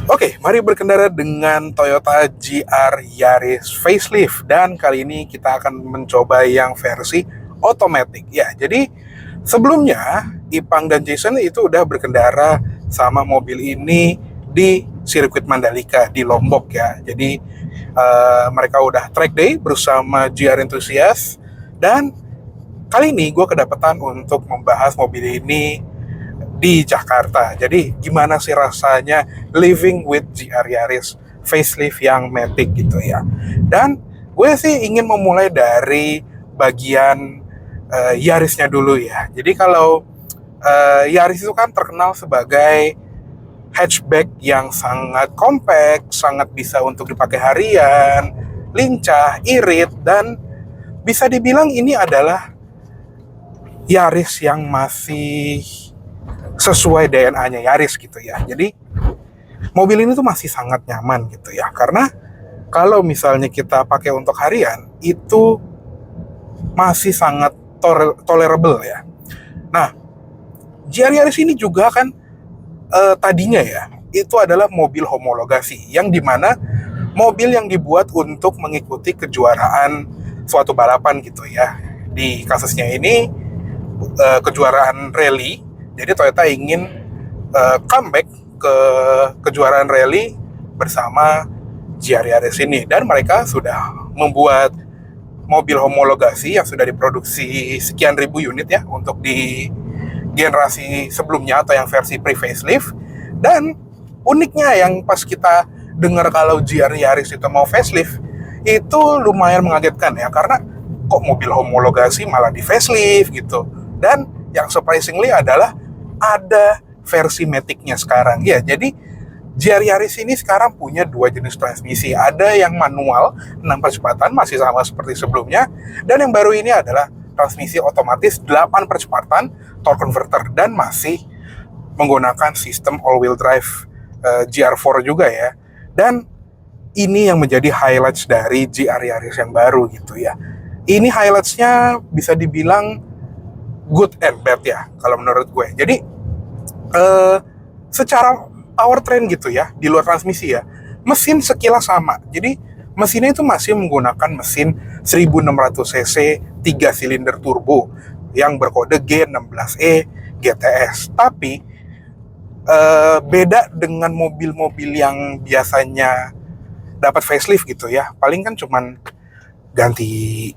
Oke, mari berkendara dengan Toyota GR Yaris facelift, dan kali ini kita akan mencoba yang versi otomatis. Ya, jadi sebelumnya Ipang dan Jason itu udah berkendara sama mobil ini di sirkuit Mandalika di Lombok ya. Jadi mereka udah track day bersama GR Enthusiast, dan kali ini gue kedapatan untuk membahas mobil ini di Jakarta. Jadi gimana sih rasanya living with GR Yaris facelift yang matic gitu ya. Dan gue sih ingin memulai dari bagian Yarisnya dulu ya. Jadi kalau Yaris itu kan terkenal sebagai hatchback yang sangat compact, sangat bisa untuk dipakai harian, lincah, irit, dan bisa dibilang ini adalah Yaris yang masih sesuai DNA-nya Yaris gitu ya. Jadi mobil ini tuh masih sangat nyaman gitu ya. Karena kalau misalnya kita pakai untuk harian itu masih sangat tolerable ya. Nah, GR Yaris ini juga kan tadinya ya itu adalah mobil homologasi, yang dimana mobil yang dibuat untuk mengikuti kejuaraan suatu balapan gitu ya. Di kasusnya ini kejuaraan rally. Jadi Toyota ingin comeback ke kejuaraan rally bersama GR Yaris ini, dan mereka sudah membuat mobil homologasi yang sudah diproduksi sekian ribu unit ya untuk di generasi sebelumnya atau yang versi pre-facelift. Dan uniknya yang pas kita dengar kalau GR Yaris itu mau facelift itu lumayan mengagetkan ya, karena kok mobil homologasi malah di facelift gitu. Dan yang surprisingly adalah ada versi matic-nya sekarang ya. Jadi GR Yaris ini sekarang punya dua jenis transmisi. Ada yang manual 6 percepatan, masih sama seperti sebelumnya, dan yang baru ini adalah transmisi otomatis 8 percepatan torque converter, dan masih menggunakan sistem all-wheel drive GR4 juga ya. Dan ini yang menjadi highlights dari GR Yaris yang baru gitu ya. Ini highlights-nya bisa dibilang good and bad ya kalau menurut gue. Jadi secara powertrain gitu ya, di luar transmisi ya, mesin sekilas sama. Jadi mesinnya itu masih menggunakan mesin 1600 cc 3 silinder turbo yang berkode G16E GTS. Tapi beda dengan mobil-mobil yang biasanya dapat facelift gitu ya, paling kan cuman ganti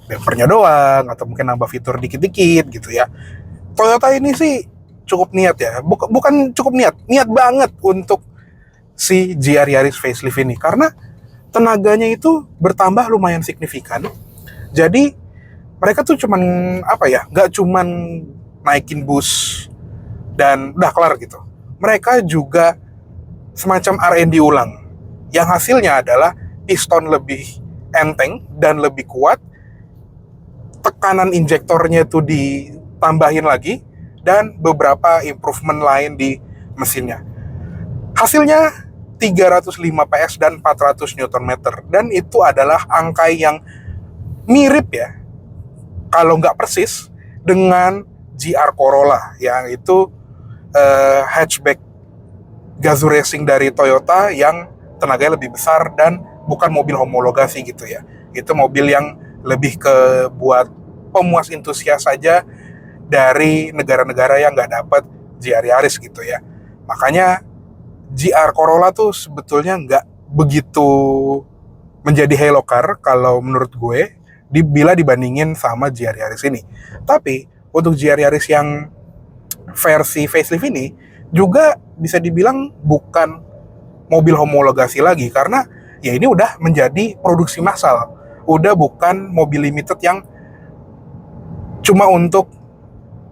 bumpernya doang atau mungkin nambah fitur dikit-dikit gitu ya. Toyota ini sih cukup niat ya, bukan cukup niat banget untuk si GR Yaris facelift ini, karena tenaganya itu bertambah lumayan signifikan. Jadi mereka tuh cuman nggak cuman naikin bus dan udah kelar gitu. Mereka juga semacam R&D ulang, yang hasilnya adalah piston lebih enteng dan lebih kuat, tekanan injektornya itu ditambahin lagi, dan beberapa improvement lain di mesinnya. Hasilnya 305 PS dan 400 Nm, dan itu adalah angka yang mirip ya, kalau nggak persis, dengan GR Corolla yang itu hatchback Gazoo Racing dari Toyota yang tenaganya lebih besar dan bukan mobil homologasi gitu ya. Itu mobil yang lebih ke buat pemuas entusias saja dari negara-negara yang nggak dapat GR Yaris gitu ya. Makanya GR Corolla tuh sebetulnya nggak begitu menjadi halo car kalau menurut gue bila dibandingin sama GR Yaris ini. Tapi untuk GR Yaris yang versi facelift ini juga bisa dibilang bukan mobil homologasi lagi, karena ya ini udah menjadi produksi massal, udah bukan mobil limited yang cuma untuk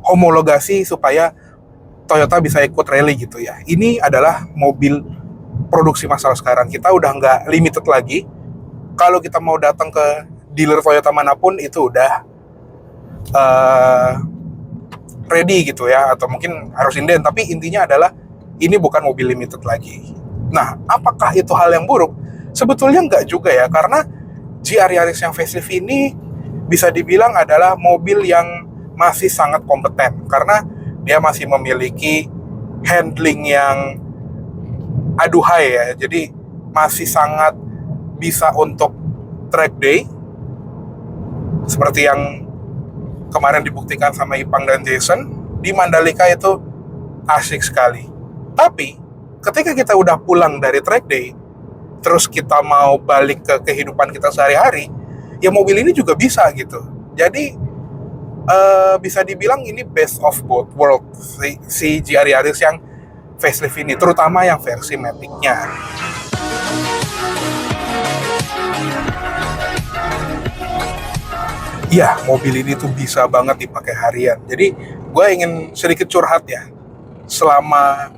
homologasi supaya Toyota bisa ikut rally gitu ya. Ini adalah mobil produksi massal sekarang. Kita udah nggak limited lagi. Kalau kita mau datang ke dealer Toyota manapun itu udah uh, ready gitu ya, atau mungkin harus inden, tapi intinya adalah ini bukan mobil limited lagi. Nah, apakah itu hal yang buruk? Sebetulnya enggak juga ya, karena GR Yaris yang facelift ini bisa dibilang adalah mobil yang masih sangat kompeten, karena dia masih memiliki handling yang aduhai ya, jadi masih sangat bisa untuk track day, seperti yang kemarin dibuktikan sama Ipang dan Jason di Mandalika itu asik sekali. Tapi ketika kita udah pulang dari track day, terus kita mau balik ke kehidupan kita sehari-hari, ya mobil ini juga bisa gitu. Jadi bisa dibilang ini best of both world si GR Yaris yang facelift ini, terutama yang versi Matic-nya. Ya, mobil ini tuh bisa banget dipakai harian. Jadi, gue ingin sedikit curhat ya. Selama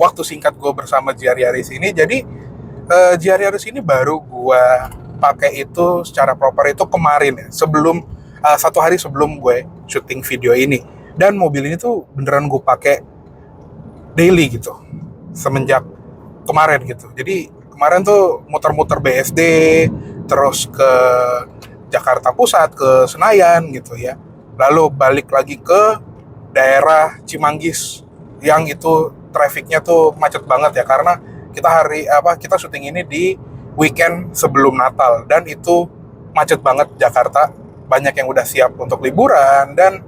waktu singkat gue bersama GR Yaris ini, jadi GR Yaris ini baru gue pakai itu secara proper itu kemarin ya. Sebelum, 1 hari sebelum gue syuting video ini. Dan mobil ini tuh beneran gue pakai daily gitu. Semenjak kemarin gitu. Jadi, kemarin tuh muter-muter BSD, terus ke Jakarta Pusat, ke Senayan gitu ya. Lalu balik lagi ke daerah Cimanggis yang itu trafficnya tuh macet banget ya, karena kita syuting ini di weekend sebelum Natal, dan itu macet banget Jakarta, banyak yang udah siap untuk liburan, dan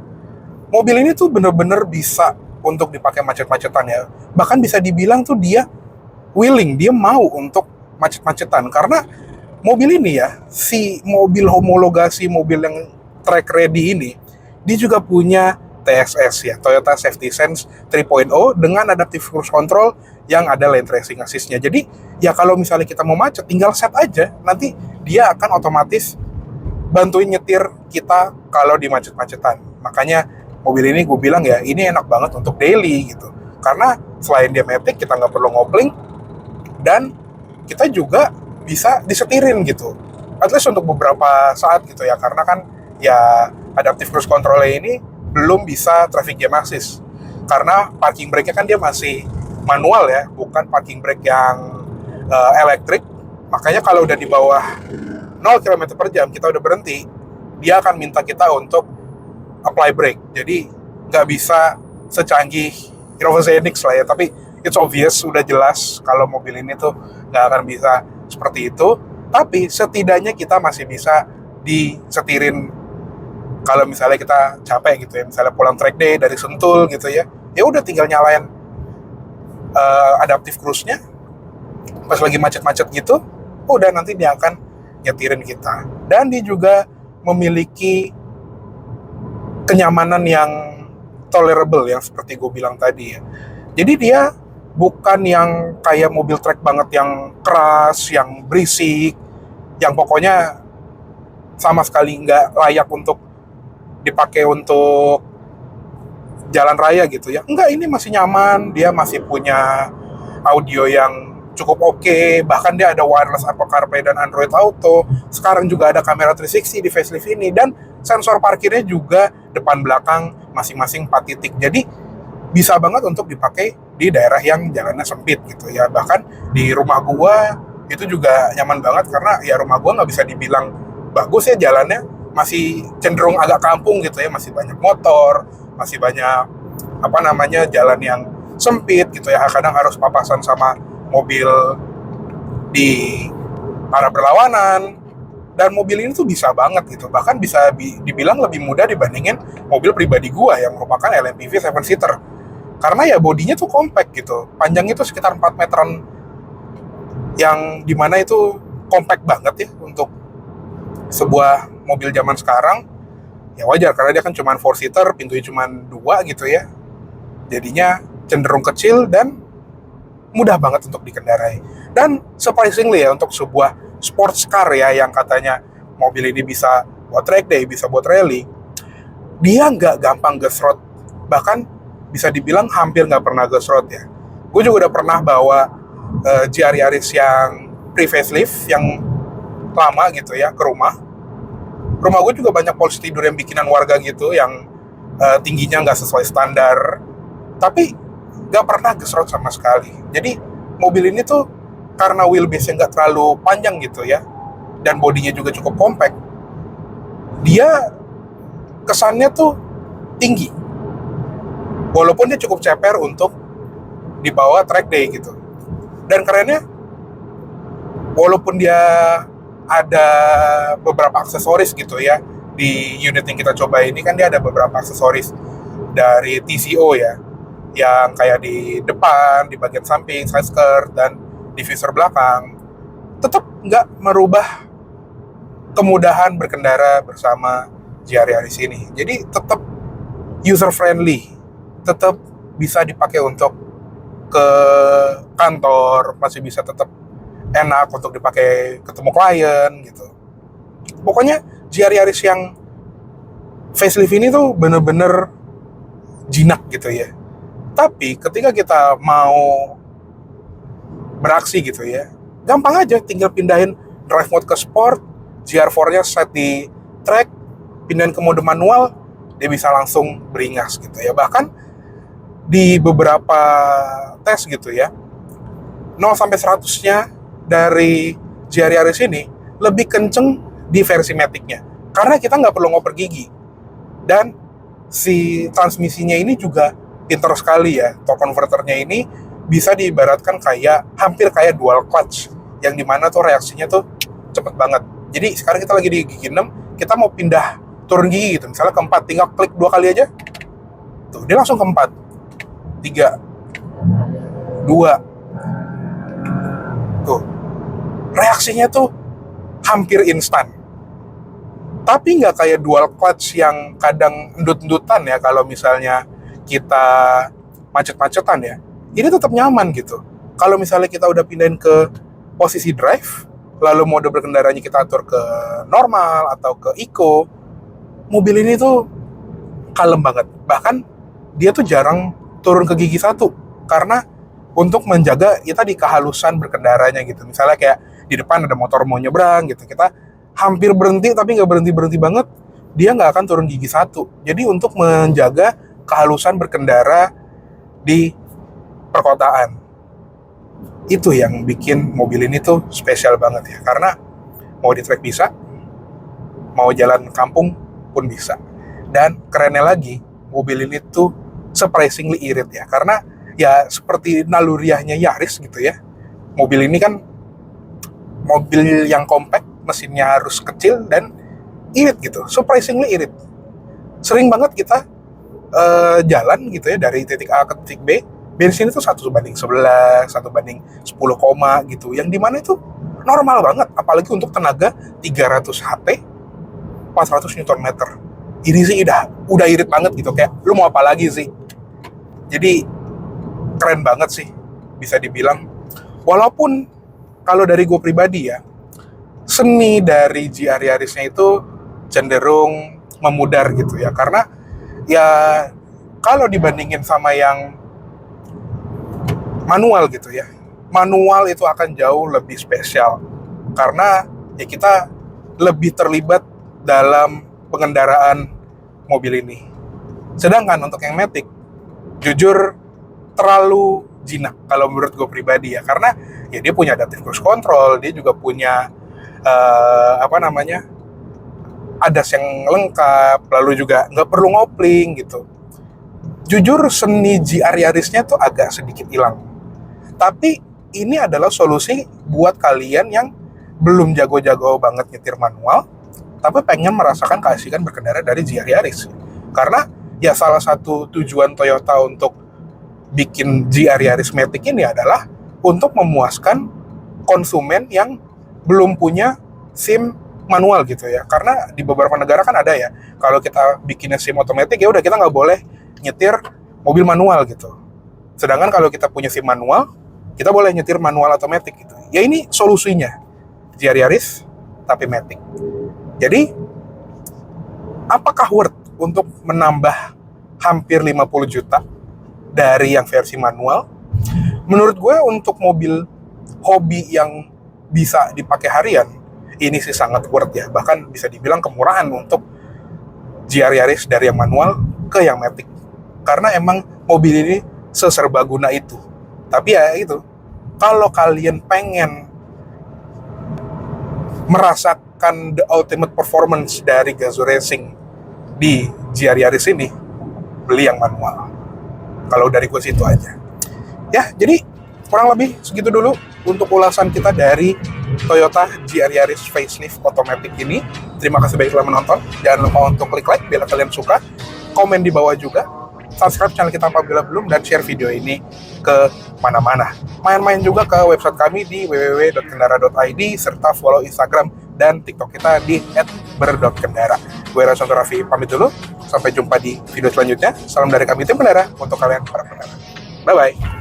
mobil ini tuh bener-bener bisa untuk dipakai macet-macetan ya. Bahkan bisa dibilang tuh dia willing, dia mau untuk macet-macetan, karena mobil ini ya, si mobil homologasi mobil yang track ready ini, dia juga punya TSS ya, Toyota Safety Sense 3.0 dengan adaptive cruise control yang ada lane tracing assist-nya. Jadi ya kalau misalnya kita mau macet, tinggal set aja, nanti dia akan otomatis bantuin nyetir kita kalau di macet-macetan. Makanya mobil ini gue bilang ya, ini enak banget untuk daily gitu. Karena selain dia matic, kita nggak perlu ngopling, dan kita juga bisa disetirin gitu, at least untuk beberapa saat gitu ya, karena kan ya adaptive cruise control ini belum bisa traffic jam assist, karena parking brake-nya kan dia masih manual ya, bukan parking brake yang elektrik. Makanya kalau udah di bawah 0 km per jam kita udah berhenti, dia akan minta kita untuk apply brake. Jadi nggak bisa secanggih Innova Zenix lah ya, tapi it's obvious, udah jelas kalau mobil ini tuh nggak akan bisa seperti itu. Tapi setidaknya kita masih bisa disetirin kalau misalnya kita capek gitu ya, misalnya pulang track day dari Sentul gitu ya, ya udah tinggal nyalain adaptive cruise-nya pas lagi macet-macet gitu, udah nanti dia akan nyetirin kita. Dan dia juga memiliki kenyamanan yang tolerable yang seperti gue bilang tadi ya. Jadi dia bukan yang kayak mobil track banget yang keras, yang berisik, yang pokoknya sama sekali nggak layak untuk dipakai untuk jalan raya gitu ya. Enggak, ini masih nyaman, dia masih punya audio yang cukup oke, bahkan dia ada wireless Apple CarPlay dan Android Auto. Sekarang juga ada kamera 360 di facelift ini, dan sensor parkirnya juga depan belakang masing-masing 4 titik. Jadi bisa banget untuk dipakai di daerah yang jalannya sempit gitu ya. Bahkan di rumah gua itu juga nyaman banget, karena ya rumah gua nggak bisa dibilang bagus ya jalannya, masih cenderung agak kampung gitu ya, masih banyak motor, masih banyak jalan yang sempit gitu ya, kadang harus papasan sama mobil di arah berlawanan. Dan mobil ini tuh bisa banget gitu, bahkan bisa dibilang lebih mudah dibandingin mobil pribadi gua yang merupakan LMPV 7-seater, karena ya bodinya tuh compact gitu, panjangnya tuh sekitar 4 meteran, yang dimana itu compact banget ya untuk sebuah mobil zaman sekarang. Ya wajar, karena dia kan cuma 4-seater, pintunya cuma 2 gitu ya, jadinya cenderung kecil dan mudah banget untuk dikendarai. Dan surprisingly ya, untuk sebuah sports car ya, yang katanya mobil ini bisa buat track day, bisa buat rally, dia nggak gampang gesrot, bahkan bisa dibilang hampir nggak pernah gesrot ya. Gue juga udah pernah bawa GR Yaris yang pre-facelift, yang lama gitu ya, ke rumah, Rumah gue juga banyak polisi tidur yang bikinan warga gitu, yang tingginya nggak sesuai standar, tapi nggak pernah gesrot sama sekali. Jadi mobil ini tuh karena wheelbase-nya nggak terlalu panjang gitu ya, dan bodinya juga cukup compact, dia kesannya tuh tinggi, walaupun dia cukup ceper untuk dibawa track day gitu. Dan kerennya, walaupun dia ada beberapa aksesoris gitu ya, di unit yang kita coba ini kan dia ada beberapa aksesoris dari TCO ya, yang kayak di depan, di bagian samping, side skirt, dan diffuser belakang, tetap nggak merubah kemudahan berkendara bersama GR Yaris ini. Jadi tetap user friendly, tetap bisa dipakai untuk ke kantor, masih bisa tetap enak untuk dipakai ketemu klien gitu. Pokoknya GR Yaris yang facelift ini tuh bener-bener jinak gitu ya. Tapi ketika kita mau beraksi gitu ya, gampang aja, tinggal pindahin drive mode ke sport, GR4-nya set di track, pindahin ke mode manual, dia bisa langsung beringas gitu ya. Bahkan di beberapa tes gitu ya, 0 sampai 100-nya dari GR Yaris ini lebih kenceng di versi Matic-nya, karena kita nggak perlu ngoper gigi. Dan si transmisinya ini juga pinter sekali ya. Torque converternya ini bisa diibaratkan kayak hampir kayak dual clutch, yang dimana tuh reaksinya tuh cepet banget. Jadi sekarang kita lagi di gigi 6, kita mau pindah turun gigi gitu, misalnya ke 4, tinggal klik 2 kali aja, tuh dia langsung ke 4, 3, 2, tuh reaksinya tuh hampir instan. Tapi nggak kayak dual clutch yang kadang endut-endutan ya, kalau misalnya kita macet-macetan ya, ini tetap nyaman gitu. Kalau misalnya kita udah pindahin ke posisi drive, lalu mode berkendaranya kita atur ke normal atau ke eco, mobil ini tuh kalem banget. Bahkan dia tuh jarang turun ke gigi 1, karena untuk menjaga kita di kehalusan berkendaranya gitu. Misalnya kayak di depan ada motor mau nyebrang gitu, kita hampir berhenti tapi nggak berhenti-berhenti banget, dia nggak akan turun gigi 1. Jadi untuk menjaga kehalusan berkendara di perkotaan, itu yang bikin mobil ini tuh spesial banget ya. Karena mau di track bisa, mau jalan kampung pun bisa. Dan kerennya lagi, mobil ini tuh surprisingly irit ya, karena ya seperti naluriahnya Yaris gitu ya. Mobil ini kan mobil yang compact, mesinnya harus kecil dan irit gitu, surprisingly irit. Sering banget kita jalan gitu ya, dari titik A ke titik B, bensin itu 1:11, 1:10, gitu, yang dimana itu normal banget, apalagi untuk tenaga 300 HP, 400 Nm. Ini sih udah irit banget gitu, kayak lu mau apa lagi sih. Jadi keren banget sih, bisa dibilang. Walaupun kalau dari gue pribadi ya, seni dari GR Yarisnya itu cenderung memudar gitu ya, karena ya kalau dibandingin sama yang manual gitu ya, manual itu akan jauh lebih spesial, karena ya kita lebih terlibat dalam pengendaraan mobil ini. Sedangkan untuk yang Matic, jujur terlalu jinak kalau menurut gue pribadi ya, karena ya dia punya adaptive cruise control, dia juga punya ADAS yang lengkap, lalu juga nggak perlu ngopling gitu. Jujur seni GR Yarisnya tuh agak sedikit hilang. Tapi ini adalah solusi buat kalian yang belum jago-jago banget nyetir manual, tapi pengen merasakan keasikan berkendara dari GR Yaris. Karena ya salah satu tujuan Toyota untuk bikin GR Yaris Matic ini adalah untuk memuaskan konsumen yang belum punya SIM manual gitu ya. Karena di beberapa negara kan ada ya, kalau kita bikinnya SIM otomatis ya udah kita nggak boleh nyetir mobil manual gitu. Sedangkan kalau kita punya SIM manual, kita boleh nyetir manual otomatis gitu. Ya ini solusinya, GR Yaris tapi Matic. Jadi apakah worth untuk menambah hampir 50 juta dari yang versi manual? Menurut gue untuk mobil hobi yang bisa dipakai harian, ini sih sangat worth ya. Bahkan bisa dibilang kemurahan untuk GR Yaris dari yang manual ke yang matic. Karena emang mobil ini seserbaguna itu. Tapi ya itu, kalau kalian pengen merasakan the ultimate performance dari Gazoo Racing di GR Yaris ini, beli yang manual. Kalau dari gue situ aja. Ya, jadi kurang lebih segitu dulu untuk ulasan kita dari Toyota GR Yaris Facelift Automatic ini. Terima kasih banyak telah menonton. Jangan lupa untuk klik like bila kalian suka, komen di bawah juga, subscribe channel kita apabila belum, dan share video ini ke mana-mana. Main-main juga ke website kami di www.kendara.id, serta follow Instagram dan TikTok kita di @ber.kendara. Gue Rasonto Raffi pamit dulu. Sampai jumpa di video selanjutnya. Salam dari kami tim Kendara untuk kalian para pengendara. Bye-bye.